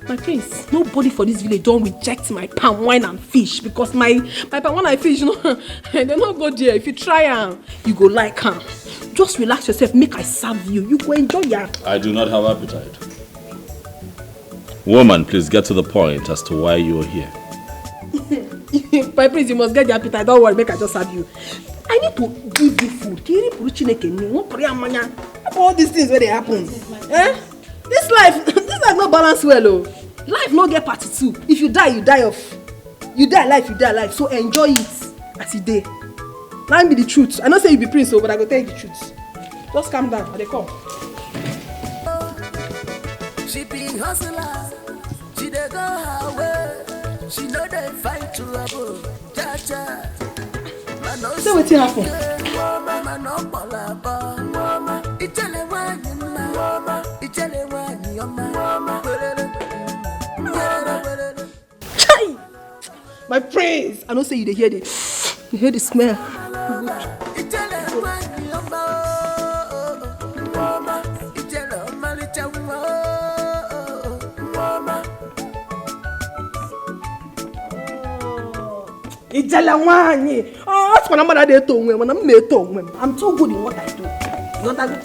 My prince, nobody for this village don't reject my palm wine and fish because my palm wine and fish, you know, they don't go there. If you try them, you go like them. Just relax yourself, make I serve you. You go enjoy ya. I do not have appetite. Woman, please get to the point as to why you are here. My prince, you must get the appetite. Don't worry, make I just serve you. I need to give you food. All these things where they happen. Eh? This life no balance well, oh. Life no get party too. If you die, you die off. You die life, you die life. So enjoy it as it day. Now be the truth. I don't say you be prince, but I go tell you the truth. Just calm down. They come. She be hustler. She dey go her way. She know they fight trouble. Cha-cha. So wetin happen? Chai! My praise! I don't say you dey hear the smell. Oh, that's what I'm gonna do when I'm made. I'm too good in what I do. Not that good.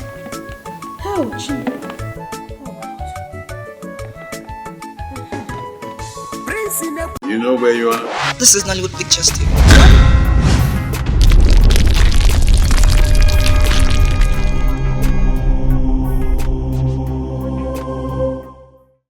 Oh, gee. You know where you are? This is Nollywood Pictures TV.